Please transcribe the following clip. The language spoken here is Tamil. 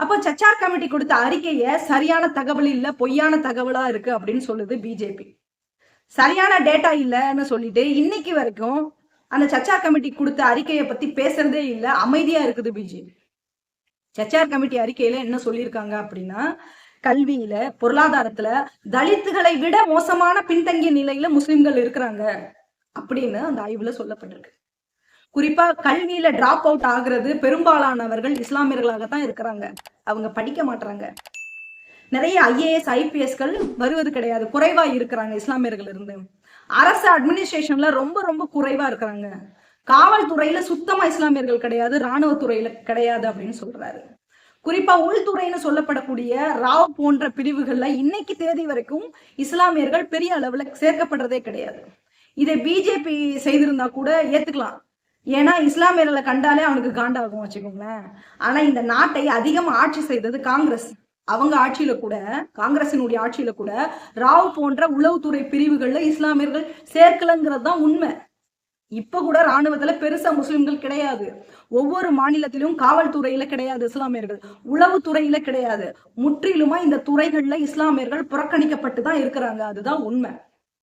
அப்போ சச்சார் கமிட்டி கொடுத்த அறிக்கைய சரியான தகவல் இல்ல, பொய்யான தகவலா இருக்கு அப்படின்னு சொல்லுது பிஜேபி. சரியான டேட்டா இல்லன்னு சொல்லிட்டு இன்னைக்கு வரைக்கும் அந்த சச்சார் கமிட்டி கொடுத்த அறிக்கையை பத்தி பேசுறதே இல்ல, அமைதியா இருக்குது பிஜேபி. சச்சார் கமிட்டி அறிக்கையில என்ன சொல்லியிருக்காங்க அப்படின்னா, கல்வியில, பொருளாதாரத்துல தலித்துகளை விட மோசமான பின்தங்கிய நிலையில முஸ்லிம்கள் இருக்கிறாங்க அப்படின்னு அந்த ஆய்வுல சொல்லப்பட்டிருக்கு. குறிப்பா கல்வியில டிராப் அவுட் ஆகுறது பெரும்பாலானவர்கள் இஸ்லாமியர்களாகத்தான் இருக்கிறாங்க. அவங்க படிக்க மாட்டாங்க. நிறைய ஐஏஎஸ் ஐபிஎஸ்கள் வருவது கிடையாது, குறைவா இருக்கிறாங்க இஸ்லாமியர்கள் இருந்து. அரசு அட்மினிஸ்ட்ரேஷன்ல ரொம்ப ரொம்ப குறைவா இருக்கிறாங்க. காவல்துறையில சுத்தமா இஸ்லாமியர்கள் கிடையாது, ராணுவத்துறையில கிடையாது அப்படின்னு சொல்றாரு. குறிப்பா உள்துறைன்னு சொல்லப்படக்கூடிய ராவ் போன்ற பிரிவுகள்ல இன்னைக்கு தேதி வரைக்கும் இஸ்லாமியர்கள் பெரிய அளவுல சேர்க்கப்படுறதே கிடையாது. இதை பிஜேபி செய்திருந்தா கூட ஏத்துக்கலாம், ஏன்னா இஸ்லாமியர்களை கண்டாலே அவனுக்கு காண்டாகும் வச்சுக்கோங்களேன். ஆனா இந்த நாட்டை அதிகமா ஆட்சி செய்தது காங்கிரஸ். அவங்க ஆட்சியில கூட, காங்கிரசினுடைய ஆட்சியில கூட ராவ் போன்ற உளவுத்துறை பிரிவுகள்ல இஸ்லாமியர்கள் சேர்க்கலங்கிறது தான் உண்மை. இப்ப கூட ராணுவத்துல பெருசா முஸ்லிம்கள் கிடையாது. ஒவ்வொரு மாநிலத்திலும் காவல்துறையில கிடையாது இஸ்லாமியர்கள், உளவுத்துறையில கிடையாது. முற்றிலுமா இந்த துறைகள்ல இஸ்லாமியர்கள் புறக்கணிக்கப்பட்டு தான் இருக்கிறாங்க. அதுதான் உண்மை.